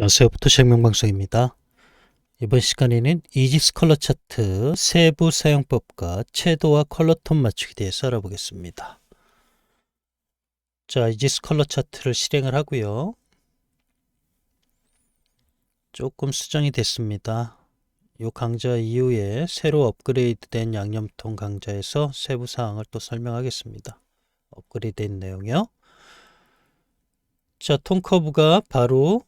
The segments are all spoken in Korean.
안녕하세요. 포토샵 명방송입니다. 이번 시간에는 이지스 컬러 차트 세부 사용법과 채도와 컬러톤 맞추기 대해서 알아보겠습니다. 자, 이지스 컬러 차트를 실행을 하고요. 조금 수정이 됐습니다. 이 강좌 이후에 새로 업그레이드된 양념통 강좌에서 세부 사항을 또 설명하겠습니다. 업그레이드된 내용이요. 자, 톤 커브가 바로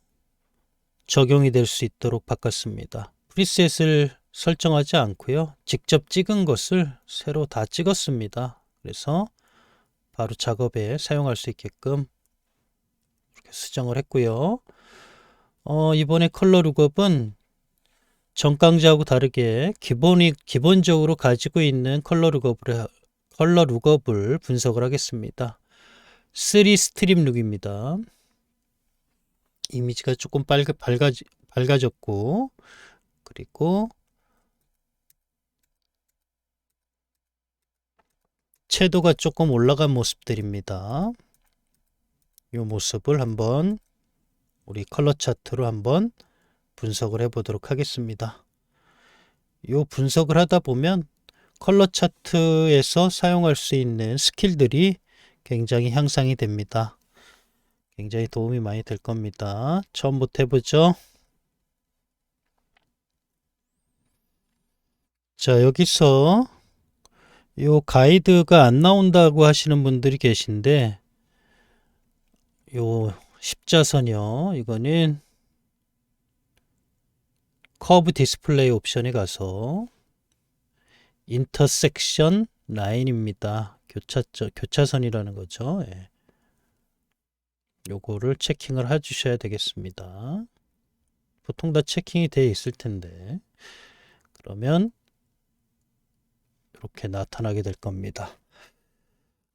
적용이 될 수 있도록 바꿨습니다. 프리셋을 설정하지 않고요. 직접 찍은 것을 새로 다 찍었습니다. 그래서 바로 작업에 사용할 수 있게끔 이렇게 수정을 했고요. 이번에 컬러 룩업은 전 강좌하고 다르게 기본적으로 가지고 있는 컬러 룩업을 분석을 하겠습니다. 3 스트립 룩입니다. 이미지가 조금 밝아졌고, 그리고 채도가 조금 올라간 모습들입니다. 이 모습을 한번 우리 컬러 차트로 한번 분석을 해 보도록 하겠습니다. 이 분석을 하다 보면 컬러 차트에서 사용할 수 있는 스킬들이 굉장히 향상이 됩니다. 굉장히 도움이 많이 될 겁니다. 처음부터 해보죠. 자, 여기서 이 가이드가 안 나온다고 하시는 분들이 계신데, 요 십자선이요. 이거는 커브 디스플레이 옵션에 가서 인터섹션 라인입니다. 교차선이라는 거죠. 예. 요거를 체킹을 해 주셔야 되겠습니다. 보통 다 체킹이 되어 있을 텐데, 그러면 이렇게 나타나게 될 겁니다.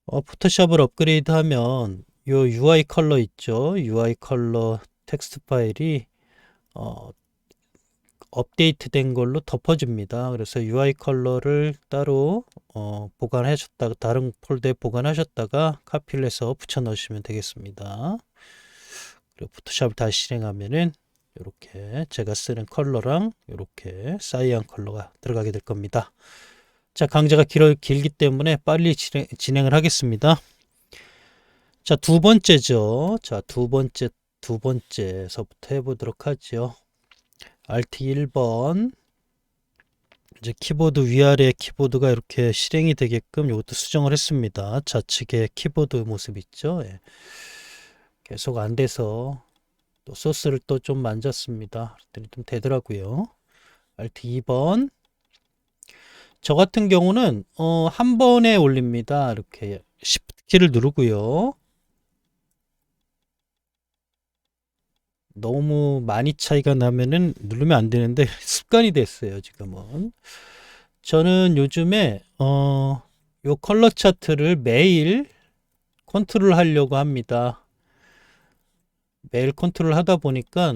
포토샵을 업그레이드 하면 요 UI 컬러 있죠. UI 컬러 텍스트 파일이 업데이트 된 걸로 덮어줍니다. 그래서 UI 컬러를 따로 보관하셨다가 다른 폴더에 보관하셨다가 카피를 해서 붙여 넣으시면 되겠습니다. 그리고 포토샵을 다시 실행하면은 이렇게 제가 쓰는 컬러랑 이렇게 사이안 컬러가 들어가게 될 겁니다. 자, 강좌가 길기 때문에 빨리 진행을 하겠습니다. 자, 두 번째죠. 자, 두 번째서부터 해보도록 하죠. Alt 1번. 이제 키보드 위아래 키보드가 이렇게 실행이 되게끔 이것도 수정을 했습니다. 좌측에 키보드 모습 있죠. 예. 계속 안 돼서 또 소스를 또 좀 만졌습니다. 그랬더니 좀 되더라고요. Alt 2번. 저 같은 경우는 한 번에 올립니다. 이렇게 Shift 키를 누르고요. 너무 많이 차이가 나면은 누르면 안 되는데 습관이 됐어요, 지금은. 저는 요즘에 요 컬러 차트를 매일 컨트롤 하려고 합니다. 매일 컨트롤 하다 보니까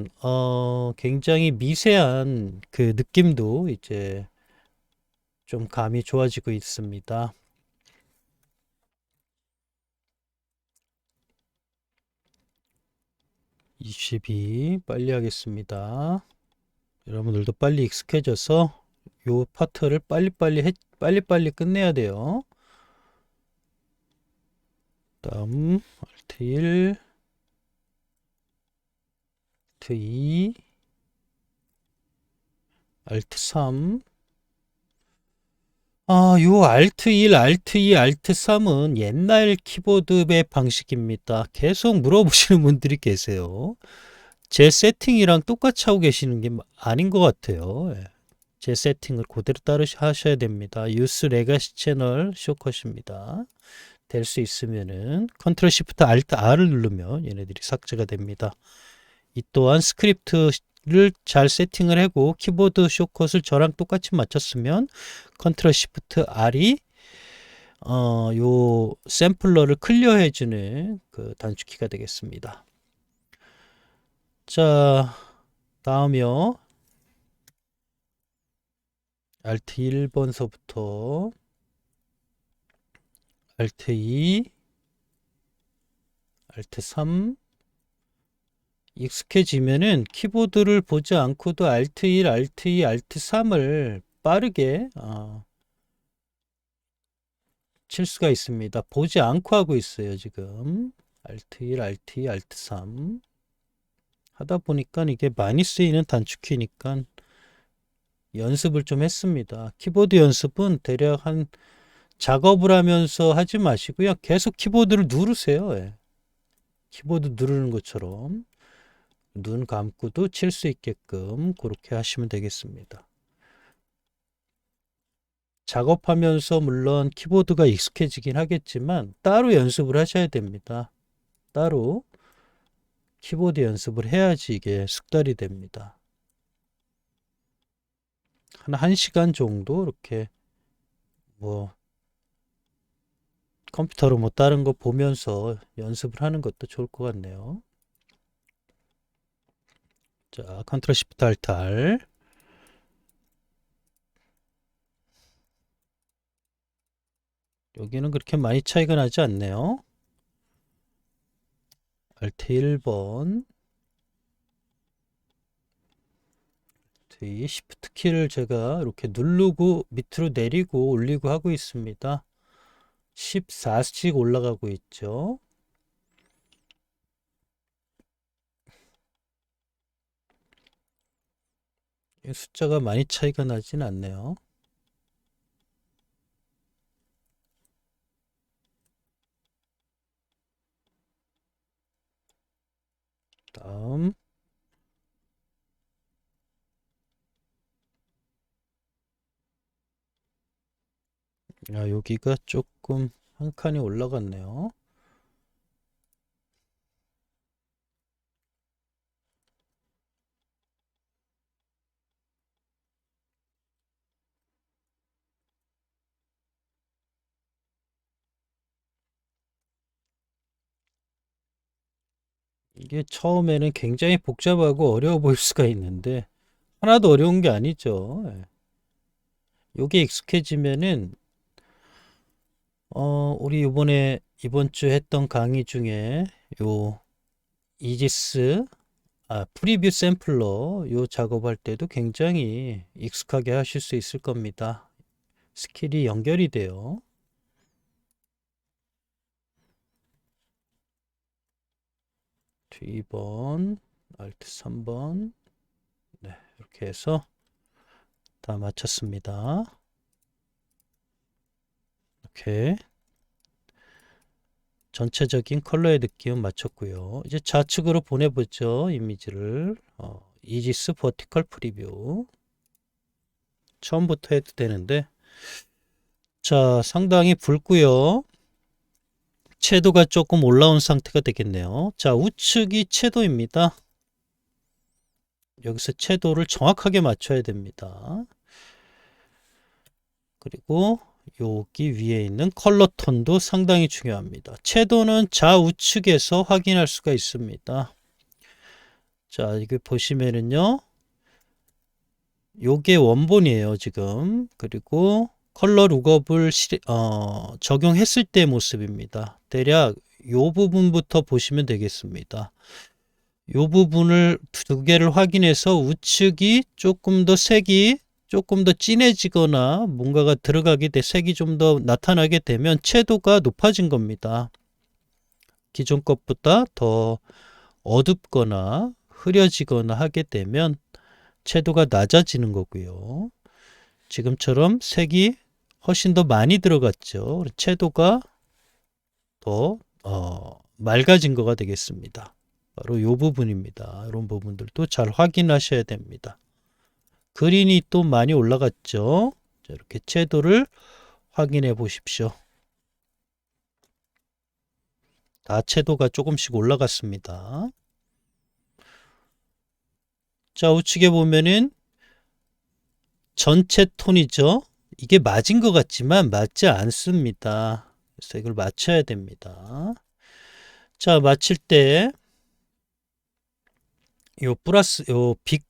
굉장히 미세한 그 느낌도 이제 좀 감이 좋아지고 있습니다. 22 빨리 하겠습니다. 여러분들도 빨리 익숙해져서 요 파트를 빨리빨리 끝내야 돼요. 다음 Alt 1, Alt 2, Alt 3. 요 Alt 1, Alt 2, Alt 3은 옛날 키보드의 방식입니다. 계속 물어보시는 분들이 계세요. 제 세팅이랑 똑같이 하고 계시는 게 아닌 것 같아요. 예. 제 세팅을 그대로 하셔야 됩니다. 유스 레가시 채널 쇼컷입니다. 될 수 있으면은 컨트롤 시프트 알트 R을 누르면 얘네들이 삭제가 됩니다. 이 또한 스크립트를 잘 세팅을 하고 키보드 쇼컷을 저랑 똑같이 맞췄으면 컨트롤 시프트 R이 요 샘플러를 클리어해 주는 그 단축키가 되겠습니다. 자, 다음이요. Alt 1번서부터 Alt 2, Alt 3, 익숙해지면은 키보드를 보지 않고도 Alt 1, Alt 2, Alt 3을 빠르게 칠 수가 있습니다. 보지 않고 하고 있어요, 지금. Alt 1, Alt 2, Alt 3 하다 보니까 이게 많이 쓰이는 단축키니까 연습을 좀 했습니다. 키보드 연습은 대략 한 작업을 하면서 하지 마시고요. 계속 키보드를 누르세요. 예. 키보드 누르는 것처럼 눈 감고도 칠 수 있게끔 그렇게 하시면 되겠습니다. 작업하면서 물론 키보드가 익숙해지긴 하겠지만 따로 연습을 하셔야 됩니다. 따로 키보드 연습을 해야지 이게 숙달이 됩니다. 한 1시간 정도 이렇게 뭐 컴퓨터로 뭐 다른 거 보면서 연습을 하는 것도 좋을 것 같네요. 자, 컨트롤 시프트 알트 R. 여기는 그렇게 많이 차이가 나지 않네요. 알트 1번. 이 시프트 키를 제가 이렇게 누르고 밑으로 내리고 올리고 하고 있습니다. 14씩 올라가고 있죠. 숫자가 많이 차이가 나진 않네요. 다음 여기가 조금 한 칸이 올라갔네요. 이게 처음에는 굉장히 복잡하고 어려워 보일 수가 있는데 하나도 어려운 게 아니죠. 요게 익숙해지면은 우리 이번 주 했던 강의 중에 요 이지스 프리뷰 샘플러 요 작업할 때도 굉장히 익숙하게 하실 수 있을 겁니다. 스킬이 연결이 돼요. T2번, Alt 3번. 네, 이렇게 해서 다 마쳤습니다. 이렇게 전체적인 컬러의 느낌 맞췄고요. 이제 좌측으로 보내보죠. 이미지를. 이지스 버티컬 프리뷰. 처음부터 해도 되는데 자, 상당히 붉고요. 채도가 조금 올라온 상태가 되겠네요. 자, 우측이 채도입니다. 여기서 채도를 정확하게 맞춰야 됩니다. 그리고 여기 위에 있는 컬러 톤도 상당히 중요합니다. 채도는 좌우측에서 확인할 수가 있습니다. 자, 이거 보시면은요. 요게 원본이에요, 지금. 그리고 컬러 룩업을 적용했을 때 모습입니다. 대략 요 부분부터 보시면 되겠습니다. 요 부분을 두 개를 확인해서 우측이 조금 더 색이 조금 더 진해지거나 뭔가가 들어가게 돼 색이 좀 더 나타나게 되면 채도가 높아진 겁니다. 기존 것보다 더 어둡거나 흐려지거나 하게 되면 채도가 낮아지는 거고요. 지금처럼 색이 훨씬 더 많이 들어갔죠. 채도가 더 맑아진 거가 되겠습니다. 바로 이 부분입니다. 이런 부분들도 잘 확인하셔야 됩니다. 그린이 또 많이 올라갔죠. 자, 이렇게 채도를 확인해 보십시오. 다 채도가 조금씩 올라갔습니다. 자, 우측에 보면은 전체 톤이죠. 이게 맞은 것 같지만 맞지 않습니다. 그래서 이걸 맞춰야 됩니다. 자, 맞출 때 요 플러스 요 빅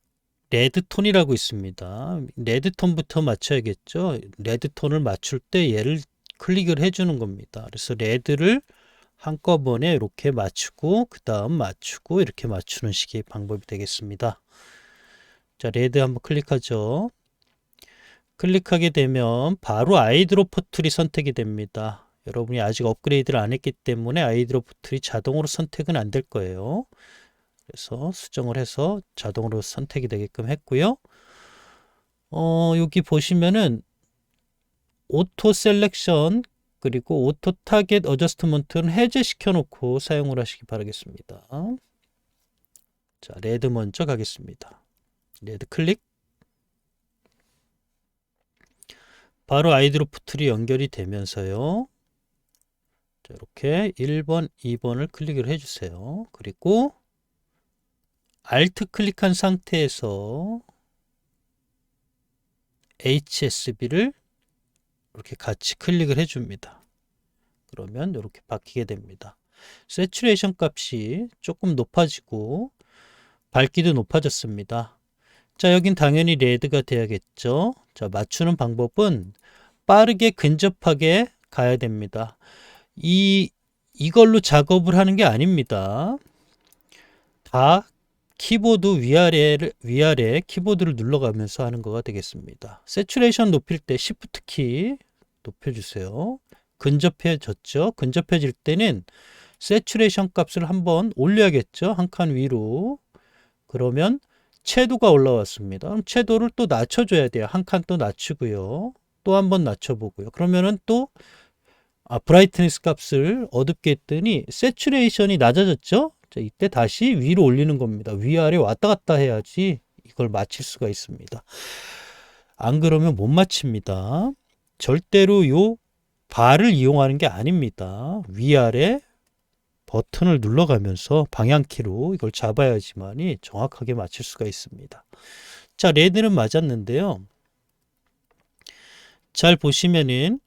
레드 톤이라고 있습니다. 레드 톤부터 맞춰야겠죠. 레드 톤을 맞출 때 얘를 클릭을 해주는 겁니다. 그래서 레드를 한꺼번에 이렇게 맞추고 그 다음 맞추고 이렇게 맞추는 식의 방법이 되겠습니다. 자, 레드 한번 클릭하죠. 클릭하게 되면 바로 아이드롭 포툴이 선택이 됩니다. 여러분이 아직 업그레이드를 안 했기 때문에 아이드롭 포툴이 자동으로 선택은 안 될 거예요. 그래서 수정을 해서 자동으로 선택이 되게끔 했고요. 여기 보시면은 오토 셀렉션 그리고 오토 타겟 어저스트먼트는 해제시켜 놓고 사용을 하시기 바라겠습니다. 자, 레드 먼저 가겠습니다. 레드 클릭. 바로 아이드롭 포툴이 연결이 되면서요. 자, 이렇게 1번, 2번을 클릭을 해주세요. 그리고 Alt 클릭한 상태에서 HSB를 이렇게 같이 클릭을 해줍니다. 그러면 이렇게 바뀌게 됩니다. 세츄레이션 값이 조금 높아지고 밝기도 높아졌습니다. 자, 여긴 당연히 레드가 돼야겠죠. 자, 맞추는 방법은 빠르게 근접하게 가야 됩니다. 이걸로 작업을 하는 게 아닙니다. 다 키보드 위아래 키보드를 눌러가면서 하는 거가 되겠습니다. 세츄레이션 높일 때 Shift 키 높여주세요. 근접해졌죠. 근접해질 때는 세츄레이션 값을 한번 올려야겠죠. 한 칸 위로. 그러면 채도가 올라왔습니다. 그럼 채도를 또 낮춰줘야 돼요. 한 칸 또 낮추고요. 또 한번 낮춰보고요. 그러면은 또 브라이트니스 값을 어둡게 했더니 세츄레이션이 낮아졌죠. 자, 이때 다시 위로 올리는 겁니다. 위아래 왔다 갔다 해야지 이걸 맞힐 수가 있습니다. 안 그러면 못 맞춥니다. 절대로 요 바를 이용하는 게 아닙니다. 위아래 버튼을 눌러가면서 방향키로 이걸 잡아야지만이 정확하게 맞출 수가 있습니다. 자, 레드는 맞았는데요. 잘 보시면은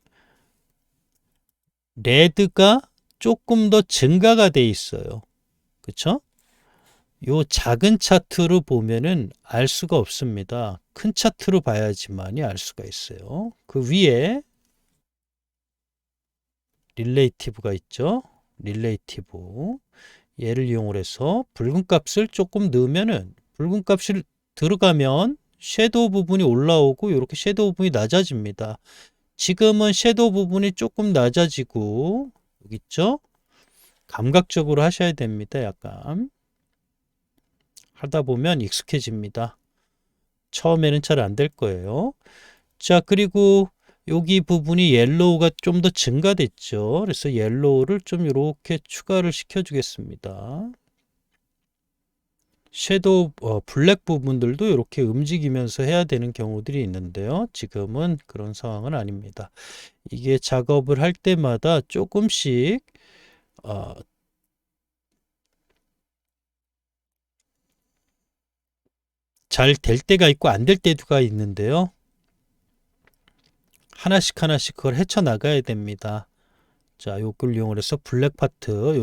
레드가 조금 더 증가가 돼 있어요. 그쵸? 요 작은 차트로 보면은 알 수가 없습니다. 큰 차트로 봐야지만이 알 수가 있어요. 그 위에 릴레이티브가 있죠. 릴레이티브. 얘를 이용을 해서 붉은 값을 조금 넣으면은 붉은 값이 들어가면 섀도우 부분이 올라오고 이렇게 섀도우 부분이 낮아집니다. 지금은 섀도우 부분이 조금 낮아지고 여기 있죠? 감각적으로 하셔야 됩니다. 약간 하다 보면 익숙해집니다. 처음에는 잘 안 될 거예요. 자, 그리고 여기 부분이 옐로우가 좀 더 증가됐죠. 그래서 옐로우를 좀 이렇게 추가를 시켜 주겠습니다. 섀도우 블랙 부분들도 이렇게 움직이면서 해야 되는 경우들이 있는데요. 지금은 그런 상황은 아닙니다. 이게 작업을 할 때마다 조금씩 잘 될 때가 있고 안 될 때가 있는데요. 하나씩 하나씩 그걸 헤쳐나가야 됩니다. 자, 요걸 이용해서 블랙 파트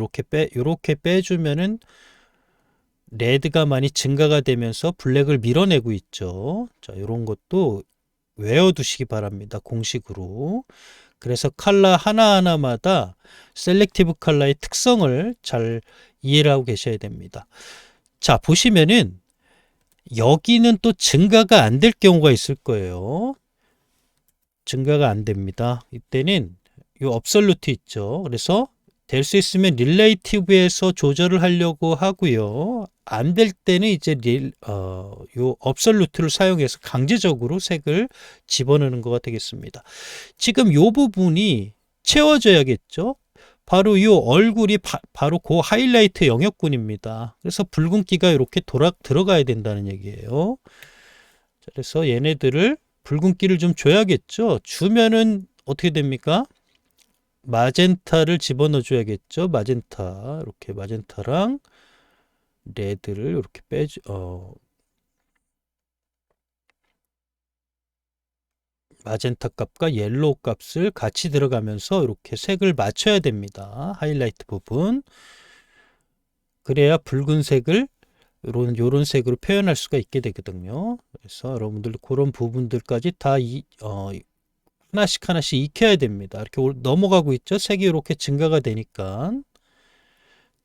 요렇게 빼주면은 레드가 많이 증가가 되면서 블랙을 밀어내고 있죠. 자, 요런 것도 외워두시기 바랍니다. 공식으로. 그래서 컬러 하나하나마다 셀렉티브 컬러의 특성을 잘 이해를 하고 계셔야 됩니다. 자, 보시면은 여기는 또 증가가 안 될 경우가 있을 거예요. 증가가 안 됩니다. 이때는 이 업솔루트 있죠. 그래서 될 수 있으면 릴레이티브에서 조절을 하려고 하고요. 안 될 때는 이제 요 업솔루트를 사용해서 강제적으로 색을 집어넣는 거가 되겠습니다. 지금 요 부분이 채워져야겠죠. 바로 이 얼굴이 바로 그 하이라이트 영역군입니다. 그래서 붉은기가 이렇게 들어가야 된다는 얘기예요. 그래서 얘네들을 붉은기를 좀 줘야겠죠. 주면은 어떻게 됩니까? 마젠타를 집어넣어 줘야겠죠. 마젠타. 이렇게 마젠타랑 레드를 이렇게 마젠타 값과 옐로우 값을 같이 들어가면서 이렇게 색을 맞춰야 됩니다. 하이라이트 부분. 그래야 붉은색을 요런 색으로 표현할 수가 있게 되거든요. 그래서 여러분들 그런 부분들까지 다 하나씩 하나씩 익혀야 됩니다. 이렇게 넘어가고 있죠. 색이 이렇게 증가가 되니까.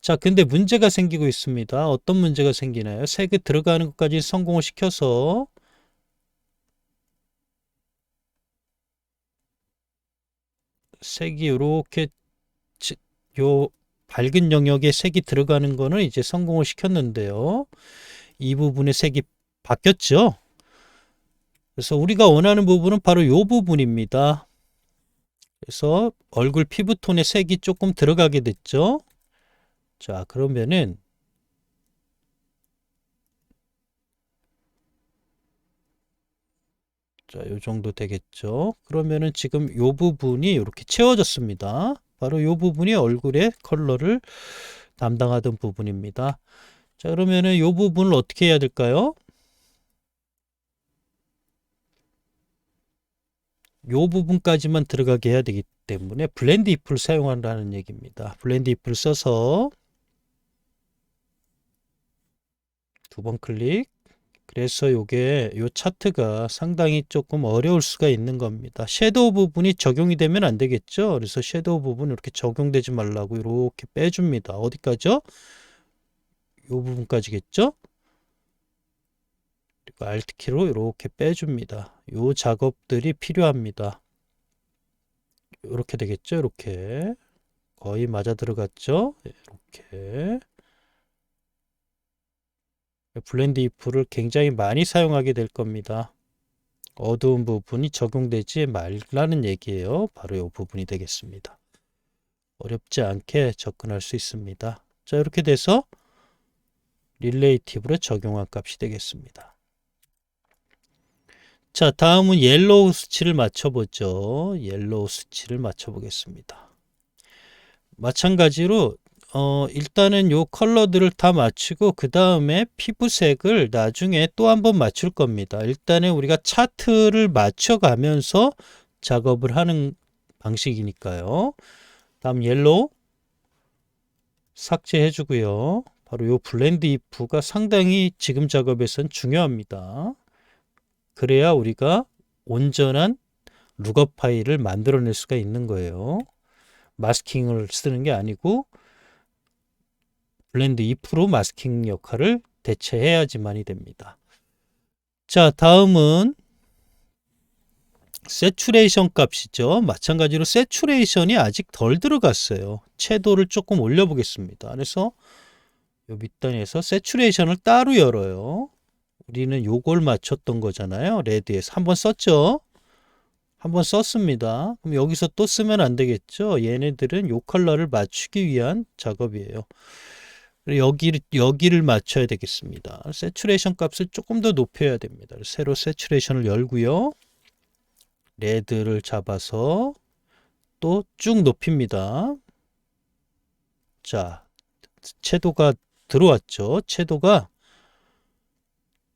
자, 근데 문제가 생기고 있습니다. 어떤 문제가 생기나요? 색이 들어가는 것까지 성공을 시켜서 색이 이렇게 요 밝은 영역에 색이 들어가는 거는 이제 성공을 시켰는데요. 이 부분의 색이 바뀌었죠. 그래서 우리가 원하는 부분은 바로 이 부분입니다. 그래서 얼굴 피부톤의 색이 조금 들어가게 됐죠. 자, 그러면은 자, 요 정도 되겠죠. 그러면은 지금 요 부분이 이렇게 채워졌습니다. 바로 요 부분이 얼굴의 컬러를 담당하던 부분입니다. 자, 그러면은 요 부분을 어떻게 해야 될까요? 요 부분까지만 들어가게 해야 되기 때문에 블렌드 if를 사용한다는 얘기입니다. 블렌드 if를 써서 두 번 클릭. 그래서 요게 요 차트가 상당히 조금 어려울 수가 있는 겁니다. 섀도우 부분이 적용이 되면 안 되겠죠. 그래서 섀도우 부분 이렇게 적용되지 말라고 이렇게 빼줍니다. 어디까지요? 요 부분까지겠죠. 그리고 Alt 키로 이렇게 빼줍니다. 요 작업들이 필요합니다. 이렇게 되겠죠. 이렇게 거의 맞아 들어갔죠. 이렇게 블렌드 if를 굉장히 많이 사용하게 될 겁니다. 어두운 부분이 적용되지 말라는 얘기예요. 바로 이 부분이 되겠습니다. 어렵지 않게 접근할 수 있습니다. 자, 이렇게 돼서 릴레이티브로 적용한 값이 되겠습니다. 자, 다음은 옐로우 수치를 맞춰보죠. 옐로우 수치를 맞춰보겠습니다. 마찬가지로 일단은 요 컬러들을 다 맞추고 그 다음에 피부색을 나중에 또 한번 맞출 겁니다. 일단은 우리가 차트를 맞춰가면서 작업을 하는 방식이니까요. 다음 옐로우 삭제해 주고요. 바로 요 블렌드 if가 상당히 지금 작업에선 중요합니다. 그래야 우리가 온전한 룩업 파일을 만들어낼 수가 있는 거예요. 마스킹을 쓰는 게 아니고 블렌드 if로 마스킹 역할을 대체해야지만이 됩니다. 자, 다음은 세츄레이션 값이죠. 마찬가지로 세츄레이션이 아직 덜 들어갔어요. 채도를 조금 올려보겠습니다. 그래서 요 밑단에서 세츄레이션을 따로 열어요. 우리는 요걸 맞췄던 거잖아요. 레드에서 한번 썼죠. 한번 썼습니다. 그럼 여기서 또 쓰면 안 되겠죠. 얘네들은 요 컬러를 맞추기 위한 작업이에요. 여기를 맞춰야 되겠습니다. 세츄레이션 값을 조금 더 높여야 됩니다. 새로 세츄레이션을 열고요. 레드를 잡아서 또 쭉 높입니다. 자, 채도가 들어왔죠. 채도가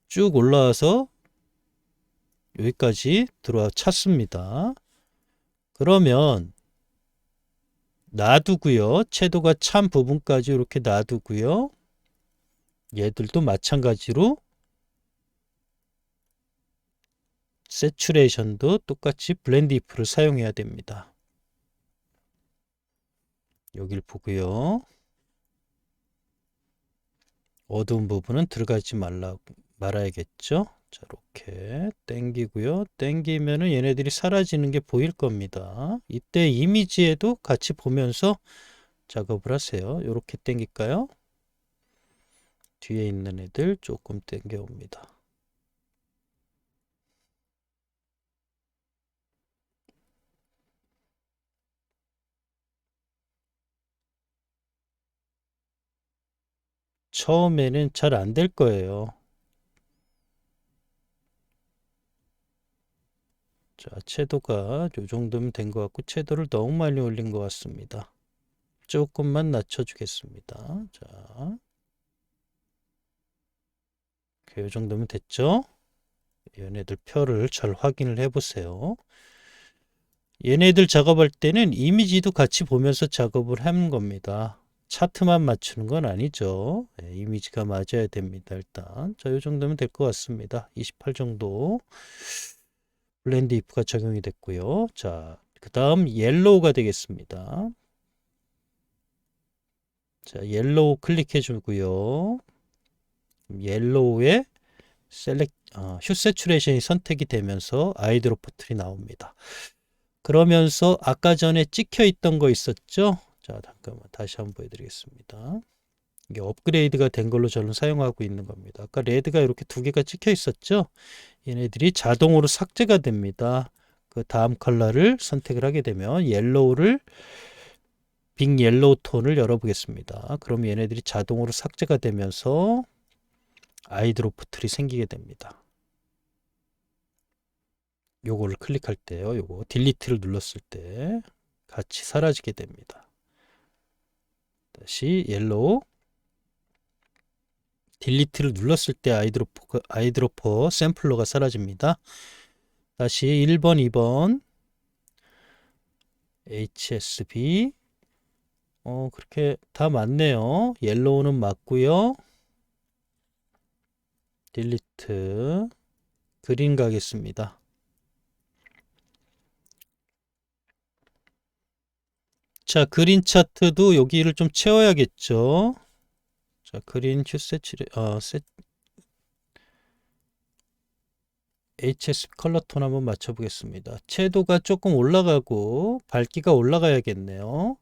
쭉 올라와서 여기까지 들어와 찼습니다. 그러면 놔두고요. 채도가 찬 부분까지 이렇게 놔두고요. 얘들도 마찬가지로 세츄레이션도 똑같이 블렌드 if를 사용해야 됩니다. 여기를 보고요. 어두운 부분은 들어가지 말아야겠죠. 자, 이렇게 땡기고요. 땡기면은 얘네들이 사라지는 게 보일 겁니다. 이때 이미지에도 같이 보면서 작업을 하세요. 이렇게 땡길까요? 뒤에 있는 애들 조금 땡겨옵니다. 처음에는 잘 안 될 거예요. 자, 채도가 이 정도면 된 것 같고 채도를 너무 많이 올린 것 같습니다. 조금만 낮춰주겠습니다. 자, 이 정도면 됐죠? 얘네들 표를 잘 확인을 해보세요. 얘네들 작업할 때는 이미지도 같이 보면서 작업을 하는 겁니다. 차트만 맞추는 건 아니죠. 네, 이미지가 맞아야 됩니다. 일단 자, 이 정도면 될 것 같습니다. 28 정도 블렌드 if가 적용이 됐고요. 자, 그 다음 옐로우가 되겠습니다. 자, 옐로우 클릭해 주고요. 옐로우에 휴 세츄레이션이 선택이 되면서 아이드로퍼 툴이 나옵니다. 그러면서 아까 전에 찍혀 있던 거 있었죠? 자, 잠깐만 다시 한번 보여드리겠습니다. 이게 업그레이드가 된 걸로 저는 사용하고 있는 겁니다. 아까 레드가 이렇게 두 개가 찍혀 있었죠? 얘네들이 자동으로 삭제가 됩니다. 그 다음 컬러를 선택을 하게 되면 빅 옐로우 톤을 열어보겠습니다. 그럼 얘네들이 자동으로 삭제가 되면서 아이드로프 툴이 생기게 됩니다. 요거를 클릭할 때요. 요거 딜리트를 눌렀을 때 같이 사라지게 됩니다. 다시 옐로우 딜리트를 눌렀을 때 아이드로퍼 샘플러가 사라집니다. 다시 1번, 2번 HSB 그렇게 다 맞네요. 옐로우는 맞고요. 딜리트 그린 가겠습니다. 자, 그린 차트도 여기를 좀 채워야겠죠. 자, 그린 HS 컬러 톤 한번 맞춰보겠습니다. 채도가 조금 올라가고 밝기가 올라가야겠네요.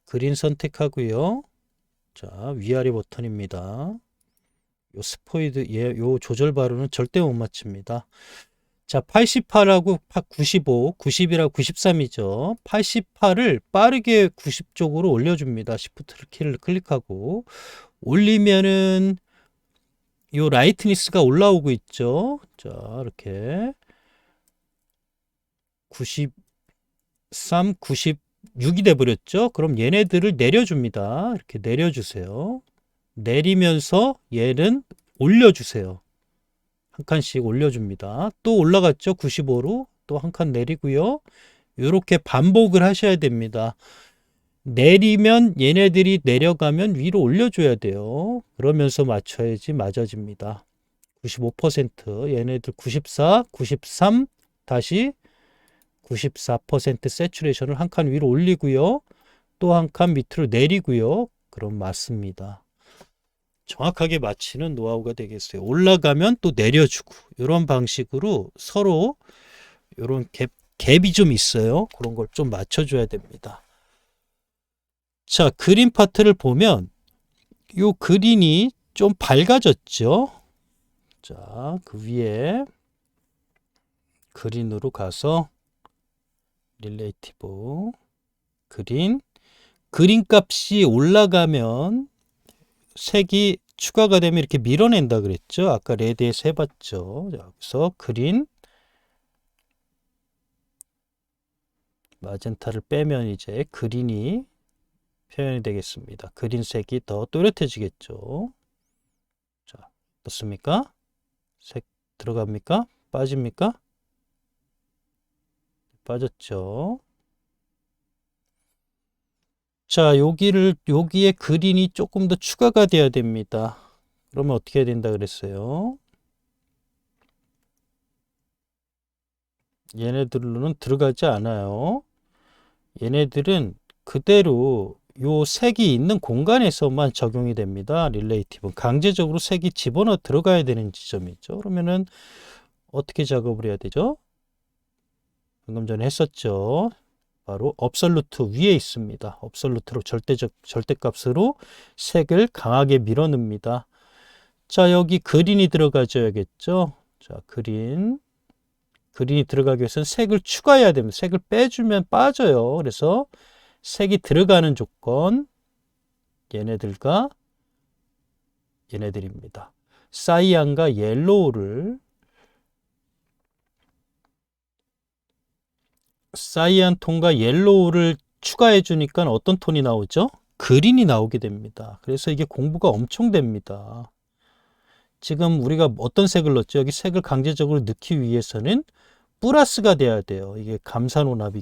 그린 선택하고요. 자, 위아래 버튼입니다. 요 스포이드, 요 조절 바로는 절대 못 맞춥니다. 자, 88하고 95, 90이라고 93이죠. 88을 빠르게 90 쪽으로 올려줍니다. 시프트 키를 클릭하고 올리면은 요 라이트니스가 올라오고 있죠. 자, 이렇게 93, 96이 돼 버렸죠. 그럼 얘네들을 내려줍니다. 이렇게 내려주세요. 내리면서 얘는 올려주세요. 한 칸씩 올려줍니다. 또 올라갔죠. 95로 또 한 칸 내리고요. 이렇게 반복을 하셔야 됩니다. 내리면 얘네들이 내려가면 위로 올려줘야 돼요. 그러면서 맞춰야지 맞아집니다. 95% 얘네들 94, 93 다시 94% 세츄레이션을 한 칸 위로 올리고요. 또 한 칸 밑으로 내리고요. 그럼 맞습니다. 정확하게 맞히는 노하우가 되겠어요. 올라가면 또 내려주고 이런 방식으로 서로 이런 갭이 좀 있어요. 그런 걸 좀 맞춰줘야 됩니다. 자, 그린 파트를 보면 이 그린이 좀 밝아졌죠. 자, 그 위에 그린으로 가서 릴레이티브 그린 값이 올라가면 색이 추가가 되면 이렇게 밀어낸다 그랬죠. 아까 레드에서 해봤죠. 자, 여기서 그린 마젠타를 빼면 이제 그린이 표현이 되겠습니다. 그린색이 더 또렷해지겠죠. 자, 어떻습니까? 색 들어갑니까? 빠집니까? 빠졌죠. 자, 여기에 그린이 조금 더 추가가 돼야 됩니다. 그러면 어떻게 해야 된다 그랬어요? 얘네들로는 들어가지 않아요. 얘네들은 그대로 요 색이 있는 공간에서만 적용이 됩니다. 릴레이티브는 강제적으로 색이 집어넣어 들어가야 되는 지점이죠. 그러면은 어떻게 작업을 해야 되죠? 방금 전에 했었죠. 바로 업솔루트 위에 있습니다. 업솔루트로 절대값으로 색을 강하게 밀어넣습니다. 자, 여기 그린이 들어가줘야겠죠. 자, 그린이 들어가기 위해서는 색을 추가해야 됩니다. 색을 빼주면 빠져요. 그래서 색이 들어가는 조건 얘네들입니다. 사이안과 옐로우를 사이안 톤과 옐로우를 추가해 주니까 어떤 톤이 나오죠? 그린이 나오게 됩니다. 그래서 이게 공부가 엄청 됩니다. 지금 우리가 어떤 색을 넣었죠? 여기 색을 강제적으로 넣기 위해서는 플러스가 돼야 돼요. 이게 감산혼합.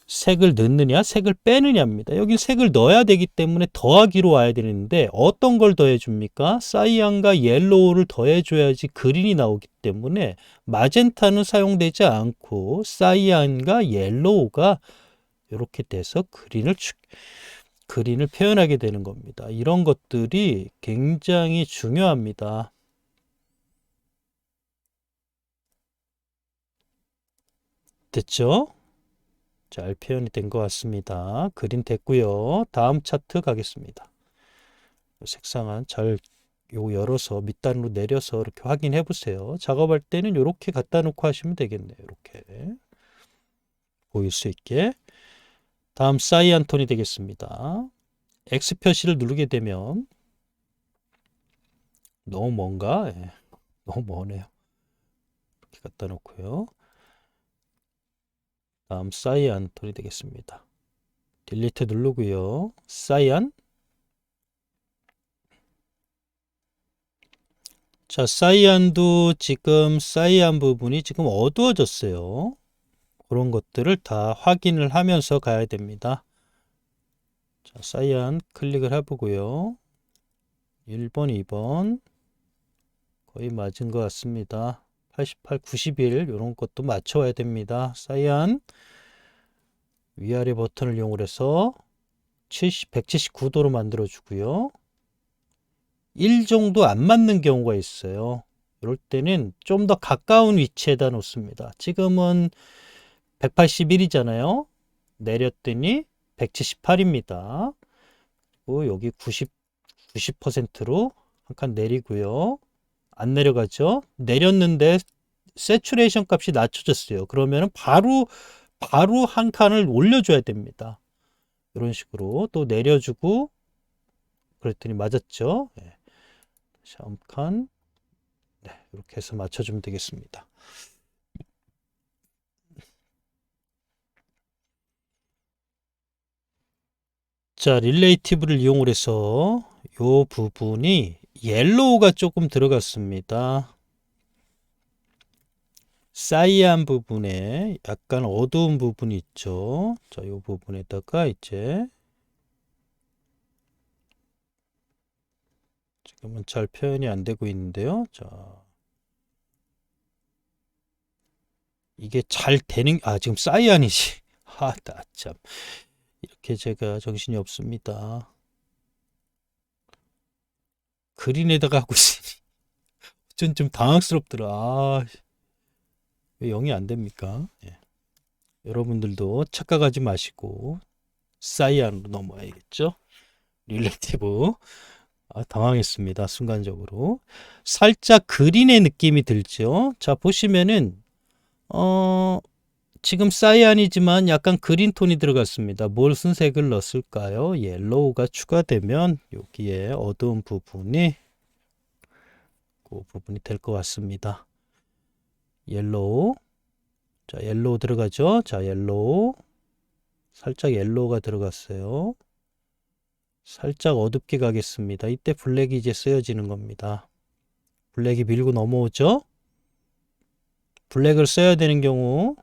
색을 넣느냐, 색을 빼느냐입니다. 여기 색을 넣어야 되기 때문에 더하기로 와야 되는데 어떤 걸 더해줍니까? 사이안과 옐로우를 더해줘야지 그린이 나오기 때문에 마젠타는 사용되지 않고 사이안과 옐로우가 이렇게 돼서 그린을 표현하게 되는 겁니다. 이런 것들이 굉장히 중요합니다. 됐죠? 잘 표현이 된 것 같습니다. 그린 됐고요. 다음 차트 가겠습니다. 색상은 잘 요 열어서 밑단으로 내려서 이렇게 확인해 보세요. 작업할 때는 이렇게 갖다 놓고 하시면 되겠네요. 이렇게 보일 수 있게. 다음 사이안 톤이 되겠습니다. X 표시를 누르게 되면 너무 먼가? 예, 너무 머네요. 이렇게 갖다 놓고요. 다음 사이안 톤이 되겠습니다. 딜리트 누르고요. 사이안. 자, 사이안도 지금 사이안 부분이 지금 어두워졌어요. 그런 것들을 다 확인을 하면서 가야 됩니다. 자, 사이안 클릭을 해보고요. 1번, 2번 거의 맞은 것 같습니다. 88, 91 이런 것도 맞춰야 됩니다. 사이안 위아래 버튼을 이용해서 179도로 만들어 주고요. 1 정도 안 맞는 경우가 있어요. 이럴 때는 좀 더 가까운 위치에다 놓습니다. 지금은 181이잖아요. 내렸더니 178입니다. 그리고 여기 90%로 한 칸 내리고요. 안 내려가죠. 내렸는데 세츄레이션 값이 낮춰졌어요. 그러면 바로 한 칸을 올려줘야 됩니다. 이런 식으로 또 내려주고 그랬더니 맞았죠. 네. 다시 한 칸. 네, 이렇게 해서 맞춰주면 되겠습니다. 자, 릴레이티브를 이용해서 이 부분이 옐로우가 조금 들어갔습니다. 사이안 부분에 약간 어두운 부분이 있죠. 자, 이 부분에다가 이제 지금은 잘 표현이 안 되고 있는데요. 자, 이게 잘 되는 지금 사이안이지. 나 참. 이렇게 제가 정신이 없습니다. 그린에다가 하고 있으니 좀 당황스럽더라. 왜 0이 안 됩니까? 예. 여러분들도 착각하지 마시고 사이안으로 넘어야겠죠? 릴레이티브. 당황했습니다. 순간적으로. 살짝 그린의 느낌이 들죠? 자, 보시면은 지금 사이안이지만 약간 그린 톤이 들어갔습니다. 무슨 색을 넣었을까요? 옐로우가 추가되면 여기에 어두운 부분이 그 부분이 될 것 같습니다. 옐로우. 자, 옐로우 들어가죠? 자, 옐로우. 살짝 옐로우가 들어갔어요. 살짝 어둡게 가겠습니다. 이때 블랙이 이제 쓰여지는 겁니다. 블랙이 밀고 넘어오죠? 블랙을 써야 되는 경우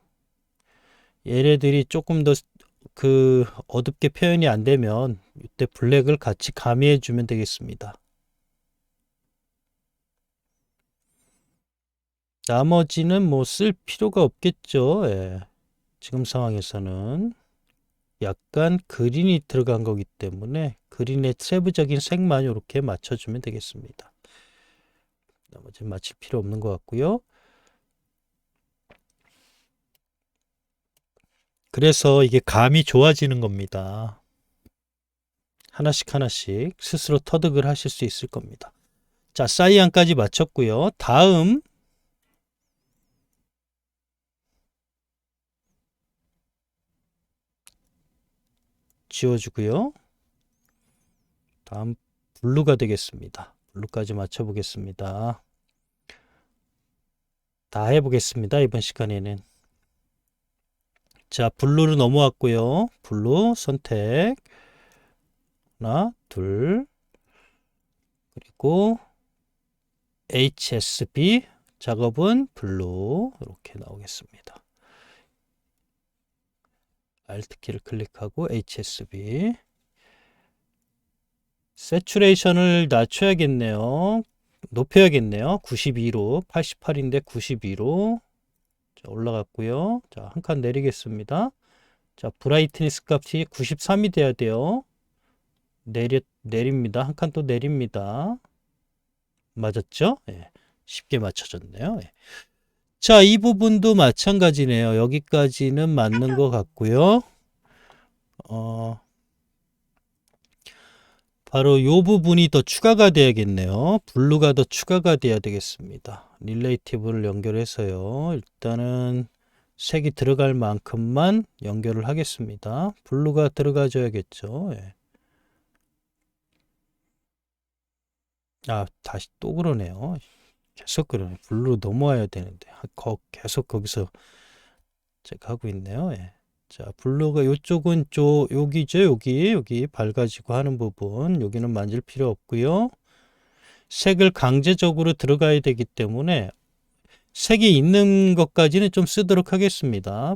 얘네들이 조금 더 어둡게 표현이 안 되면 이때 블랙을 같이 가미해 주면 되겠습니다. 나머지는 뭐 쓸 필요가 없겠죠. 예. 지금 상황에서는 약간 그린이 들어간 거기 때문에 그린의 세부적인 색만 이렇게 맞춰주면 되겠습니다. 나머지는 맞출 필요 없는 것 같고요. 그래서 이게 감이 좋아지는 겁니다. 하나씩 하나씩 스스로 터득을 하실 수 있을 겁니다. 자, 사이안까지 마쳤고요. 다음 지워주고요. 다음 블루가 되겠습니다. 블루까지 맞춰보겠습니다. 다 해보겠습니다. 이번 시간에는. 자, 블루로 넘어왔고요. 블루 선택. 하나, 둘. 그리고 HSB 작업은 블루 이렇게 나오겠습니다. Alt키를 클릭하고 HSB 세츄레이션을 낮춰야겠네요. 높여야겠네요. 92로 88인데 92로 자, 올라갔고요. 자, 한 칸 내리겠습니다. 자, 브라이트니스 값이 93이 돼야 돼요. 내립니다. 한 칸 또 내립니다. 맞았죠? 예. 쉽게 맞춰졌네요. 예. 자, 이 부분도 마찬가지네요. 여기까지는 맞는 것 같고요. 바로 이 부분이 더 추가가 돼야겠네요. 블루가 더 추가가 돼야 되겠습니다. 릴레이티브를 연결해서요. 일단은 색이 들어갈 만큼만 연결을 하겠습니다. 블루가 들어가줘야겠죠. 예. 다시 또 그러네요. 계속 그러네. 블루로 넘어와야 되는데 계속 거기서 제가 하고 있네요. 예. 자, 블루가 요쪽은 여기죠. 여기 밝아지고 하는 부분. 여기는 만질 필요 없고요. 색을 강제적으로 들어가야 되기 때문에 색이 있는 것까지는 좀 쓰도록 하겠습니다.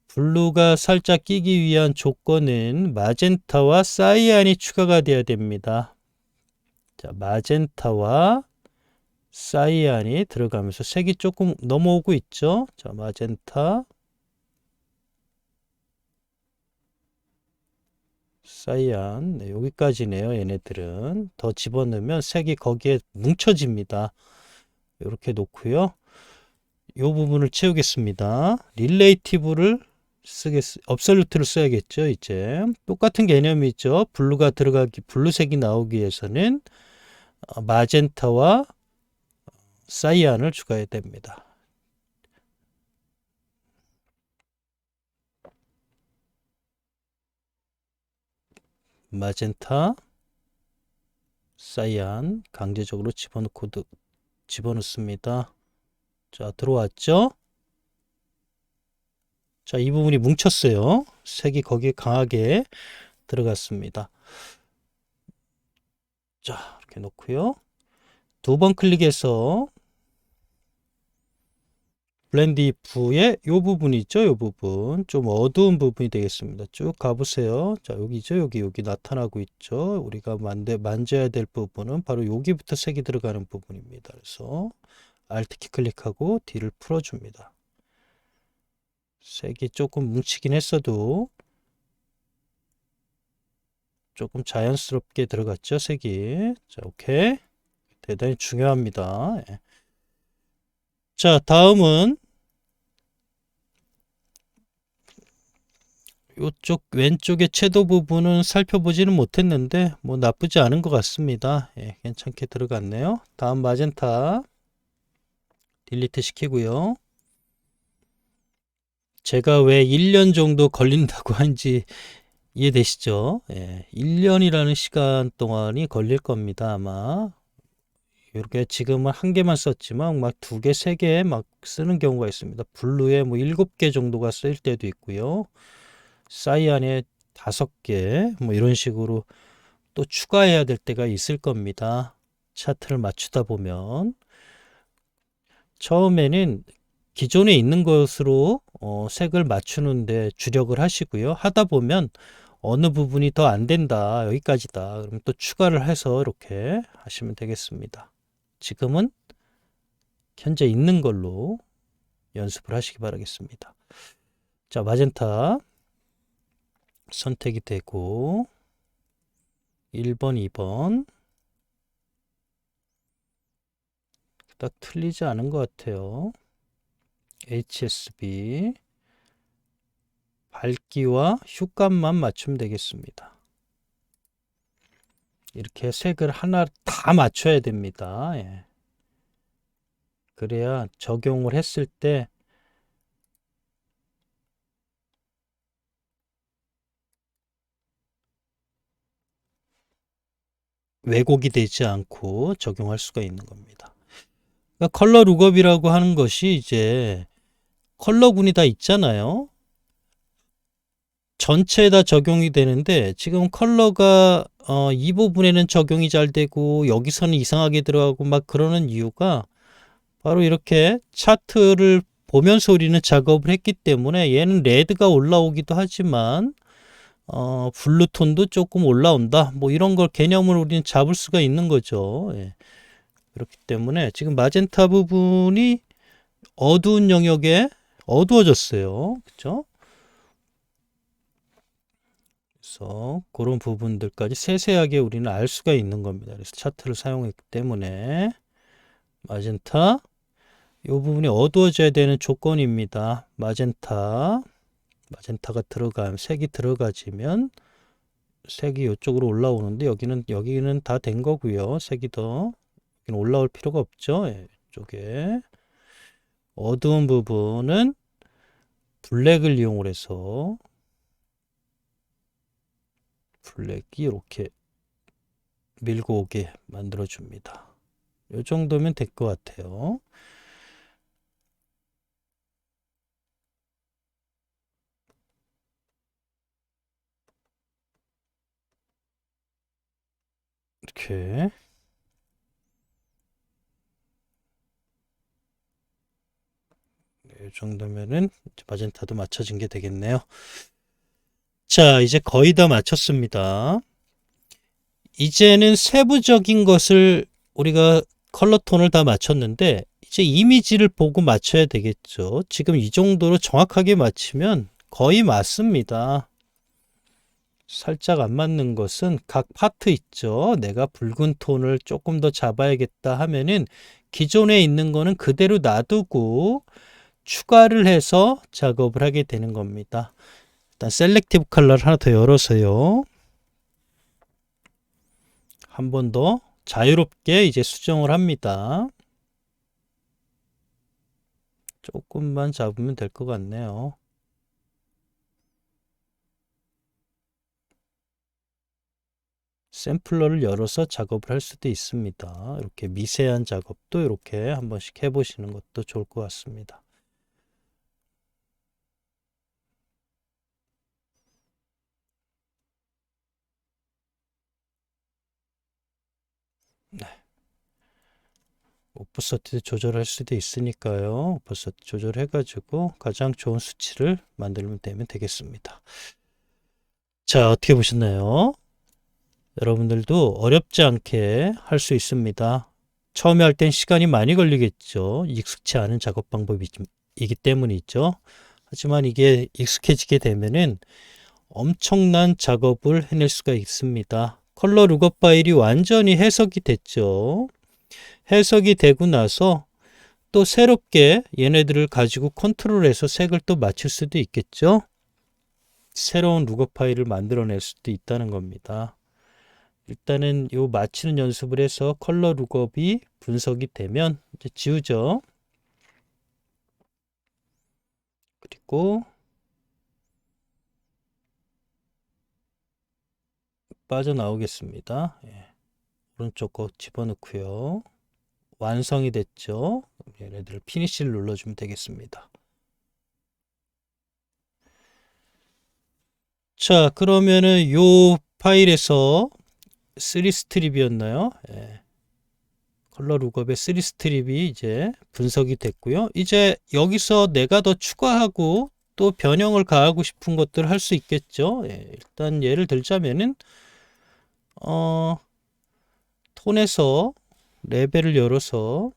블루가 살짝 끼기 위한 조건은 마젠타와 사이안이 추가가 돼야 됩니다. 자, 마젠타와 사이안이 들어가면서 색이 조금 넘어오고 있죠. 자, 마젠타, 사이안. 네, 여기까지네요. 얘네들은 더 집어넣으면 색이 거기에 뭉쳐집니다. 이렇게 놓고요. 이 부분을 채우겠습니다. 릴레이티브를 업솔루트를 써야겠죠. 이제 똑같은 개념이죠. 블루색이 나오기 위해서는 마젠타와 사이안을 추가해야 됩니다. 마젠타, 사이안 강제적으로 집어넣습니다. 자, 들어왔죠? 자, 이 부분이 뭉쳤어요. 색이 거기에 강하게 들어갔습니다. 자, 이렇게 놓고요. 두 번 클릭해서 블렌드 if의 이 부분이 있죠. 이 부분 좀 어두운 부분이 되겠습니다. 쭉 가보세요. 자, 여기죠. 여기 나타나고 있죠. 우리가 만져야 될 부분은 바로 여기부터 색이 들어가는 부분입니다. 그래서 Alt키 클릭하고 D를 풀어줍니다. 색이 조금 뭉치긴 했어도 조금 자연스럽게 들어갔죠. 색이. 자, 오케이. 대단히 중요합니다. 예. 자, 다음은 이쪽 왼쪽의 채도 부분은 살펴보지는 못했는데 뭐 나쁘지 않은 것 같습니다. 예, 괜찮게 들어갔네요. 다음 마젠타 딜리트 시키고요. 제가 왜 1년 정도 걸린다고 한지 이해되시죠? 예, 1년이라는 시간 동안이 걸릴 겁니다. 아마 이렇게 지금은 한 개만 썼지만 막 2개, 3개 막 쓰는 경우가 있습니다. 블루에 뭐 7개 정도가 쓰일 때도 있고요. 사이안에 5개 뭐 이런 식으로 또 추가해야 될 때가 있을 겁니다. 차트를 맞추다 보면 처음에는 기존에 있는 것으로 색을 맞추는데 주력을 하시고요. 하다 보면 어느 부분이 더 안 된다, 여기까지다, 그럼 또 추가를 해서 이렇게 하시면 되겠습니다. 지금은 현재 있는 걸로 연습을 하시기 바라겠습니다. 자, 마젠타 선택이 되고 1번, 2번 딱 틀리지 않은 것 같아요. HSB 밝기와 효감만 맞추면 되겠습니다. 이렇게 색을 하나 다 맞춰야 됩니다. 예. 그래야 적용을 했을 때 왜곡이 되지 않고 적용할 수가 있는 겁니다. 그러니까 컬러 룩업이라고 하는 것이 이제 컬러군이 다 있잖아요. 전체에 다 적용이 되는데 지금 컬러가 이 부분에는 적용이 잘 되고 여기서는 이상하게 들어가고 막 그러는 이유가 바로 이렇게 차트를 보면서 우리는 작업을 했기 때문에 얘는 레드가 올라오기도 하지만 블루톤도 조금 올라온다, 뭐 이런 걸 개념을 우리는 잡을 수가 있는 거죠. 예. 그렇기 때문에 지금 마젠타 부분이 어두운 영역에 어두워졌어요. 그렇죠? 그래서 그런 부분들까지 세세하게 우리는 알 수가 있는 겁니다. 그래서 차트를 사용했기 때문에 마젠타 이 부분이 어두워져야 되는 조건입니다. 마젠타가 들어가면 색이 들어가지면 색이 이쪽으로 올라오는데 여기는 다 된 거고요. 색이 더 여기는 올라올 필요가 없죠. 예, 이쪽에 어두운 부분은 블랙을 이용을 해서 블랙이 이렇게 밀고 오게 만들어 줍니다. 이 정도면 될 것 같아요. 이렇게 이 정도면은 마젠타도 맞춰진 게 되겠네요. 자, 이제 거의 다 맞췄습니다. 이제는 세부적인 것을 우리가 컬러 톤을 다 맞췄는데 이제 이미지를 보고 맞춰야 되겠죠. 지금 이 정도로 정확하게 맞추면 거의 맞습니다. 살짝 안 맞는 것은 각 파트 있죠. 내가 붉은 톤을 조금 더 잡아야겠다 하면은 기존에 있는 거는 그대로 놔두고 추가를 해서 작업을 하게 되는 겁니다. 일단 셀렉티브 컬러를 하나 더 열어서요. 한 번 더 자유롭게 이제 수정을 합니다. 조금만 잡으면 될 것 같네요. 샘플러를 열어서 작업을 할 수도 있습니다. 이렇게 미세한 작업도 이렇게 한 번씩 해보시는 것도 좋을 것 같습니다. 네. 오프서트 조절할 수도 있으니까요. 오프서트 조절해가지고 가장 좋은 수치를 만들면 되겠습니다. 자, 어떻게 보셨나요? 여러분들도 어렵지 않게 할 수 있습니다. 처음에 할 땐 시간이 많이 걸리겠죠. 익숙치 않은 작업 방법이기 때문이죠. 하지만 이게 익숙해지게 되면은 엄청난 작업을 해낼 수가 있습니다. 컬러 룩업 파일이 완전히 해석이 됐죠. 해석이 되고 나서 또 새롭게 얘네들을 가지고 컨트롤해서 색을 또 맞출 수도 있겠죠. 새로운 룩업 파일을 만들어낼 수도 있다는 겁니다. 일단은 요 맞추는 연습을 해서 컬러 룩업이 분석이 되면 이제 지우죠. 그리고 빠져나오겠습니다. 예. 오른쪽 거 집어넣고요. 완성이 됐죠. 얘네들 피니시를 눌러주면 되겠습니다. 자, 그러면은 요 파일에서 3스트립이었나요? 예. 컬러 룩업의 3스트립이 이제 분석이 됐고요. 이제 여기서 내가 더 추가하고 또 변형을 가하고 싶은 것들을 할 수 있겠죠. 예. 일단 예를 들자면은 톤에서 레벨을 열어서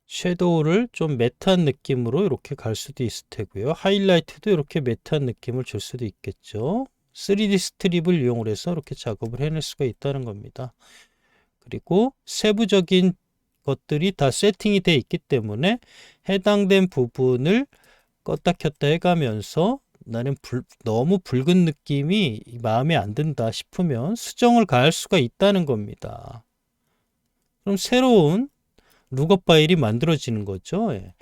섀도우를 좀 매트한 느낌으로 이렇게 갈 수도 있을 테고요. 하이라이트도 이렇게 매트한 느낌을 줄 수도 있겠죠. 3D 스트립을 이용을 해서 이렇게 작업을 해낼 수가 있다는 겁니다. 그리고 세부적인 것들이 다 세팅이 되어 있기 때문에 해당된 부분을 껐다 켰다 해가면서 나는 너무 붉은 느낌이 마음에 안 든다 싶으면 수정을 가할 수가 있다는 겁니다. 그럼 새로운 룩업 파일이 만들어지는 거죠. 예.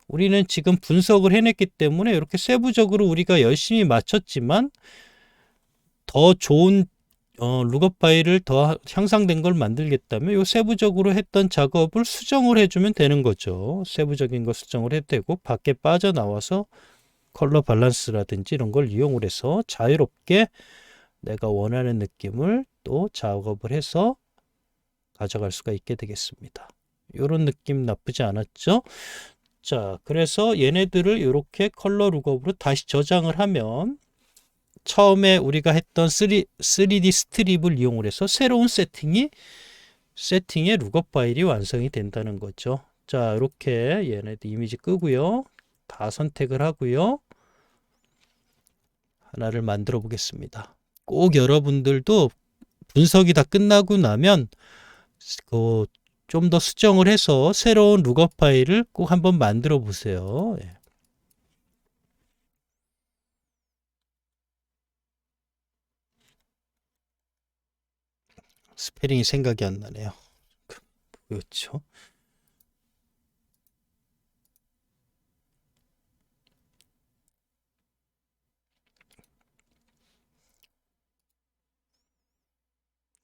우리는 지금 분석을 해냈기 때문에 이렇게 세부적으로 우리가 열심히 맞췄지만 더 좋은 룩업 파일을 더 향상된 걸 만들겠다면 이 세부적으로 했던 작업을 수정을 해주면 되는 거죠. 세부적인 거 수정을 해도 되고 밖에 빠져나와서 컬러 밸런스라든지 이런 걸 이용을 해서 자유롭게 내가 원하는 느낌을 또 작업을 해서 가져갈 수가 있게 되겠습니다. 이런 느낌 나쁘지 않았죠? 자, 그래서 얘네들을 이렇게 컬러 룩업으로 다시 저장을 하면 처음에 우리가 했던 3D 스트립을 이용을 해서 새로운 세팅의 룩업 파일이 완성이 된다는 거죠. 자, 이렇게 얘네들 이미지 끄고요. 다 선택을 하고요. 하나를 만들어 보겠습니다. 꼭 여러분들도 분석이 다 끝나고 나면 좀 더 수정을 해서 새로운 룩업 파일을 꼭 한번 만들어 보세요. 예. 스페링이 생각이 안 나네요. 그렇죠.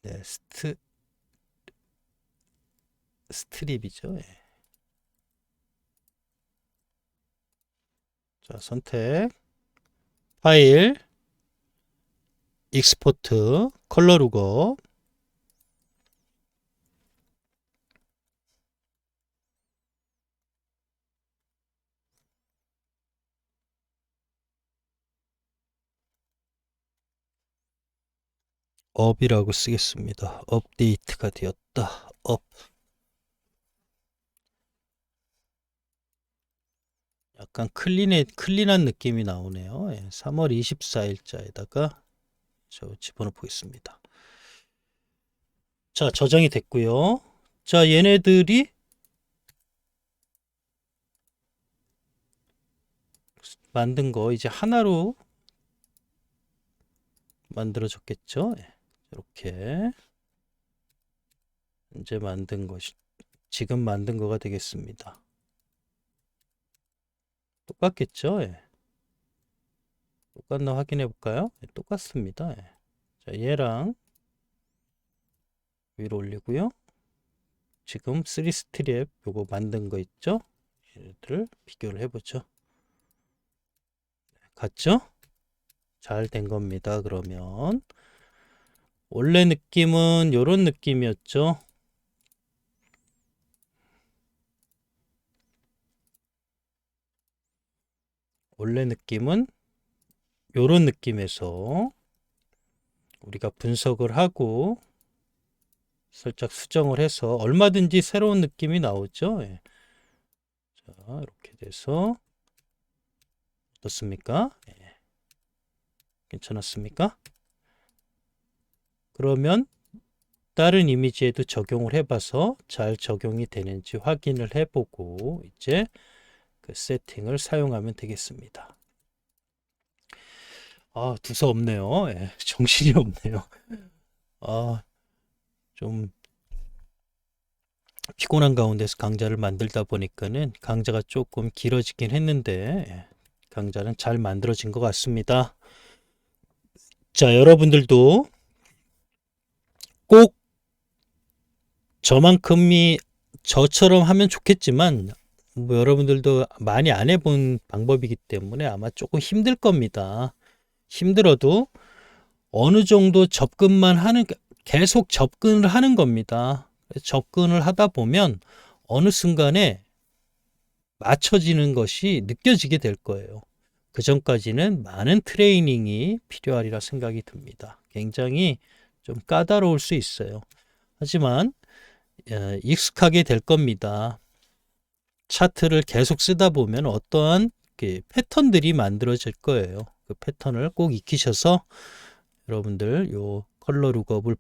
네, 스트립이죠. 예. 자, 선택, 파일, 익스포트, 컬러 룩업. 업이라고 쓰겠습니다. 업데이트가 되었다. 업. 약간 클린한 느낌이 나오네요. 예, 3월 24일자에다가 저 집어넣어 보겠습니다. 자, 저장이 됐고요. 자, 얘네들이 만든 거 이제 하나로 만들어졌겠죠. 예, 이렇게 이제 만든 것이 지금 만든 거가 되겠습니다. 똑같겠죠. 예. 똑같나 확인해 볼까요? 예, 똑같습니다. 예. 자, 얘랑 위로 올리고요. 지금 3스트랩 요거 만든 거 있죠? 얘들을 비교를 해보죠. 같죠? 잘 된 겁니다. 그러면 원래 느낌은 요런 느낌이었죠. 원래 느낌은 요런 느낌에서 우리가 분석을 하고 살짝 수정을 해서 얼마든지 새로운 느낌이 나오죠. 예. 자, 이렇게 돼서 어떻습니까? 예. 괜찮았습니까? 그러면 다른 이미지에도 적용을 해봐서 잘 적용이 되는지 확인을 해보고 이제 그 세팅을 사용하면 되겠습니다. 아, 두서없네요. 예, 정신이 없네요. 아, 좀 피곤한 가운데서 강좌를 만들다 보니까는 강좌가 조금 길어지긴 했는데 예, 강좌는 잘 만들어진 것 같습니다. 자, 여러분들도 꼭 저처럼 하면 좋겠지만 뭐 여러분들도 많이 안 해본 방법이기 때문에 아마 조금 힘들 겁니다. 힘들어도 어느 정도 계속 접근을 하는 겁니다. 접근을 하다 보면 어느 순간에 맞춰지는 것이 느껴지게 될 거예요. 그 전까지는 많은 트레이닝이 필요하리라 생각이 듭니다. 굉장히 좀 까다로울 수 있어요. 하지만 익숙하게 될 겁니다. 차트를 계속 쓰다 보면 어떠한 패턴들이 만들어질 거예요. 그 패턴을 꼭 익히셔서 여러분들 요 컬러 룩업을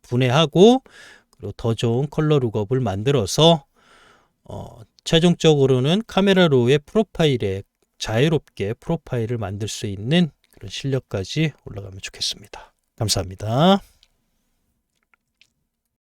분해하고 그리고 더 좋은 컬러 룩업을 만들어서 최종적으로는 카메라 로우의 프로파일에 자유롭게 프로파일을 만들 수 있는 그런 실력까지 올라가면 좋겠습니다. 감사합니다.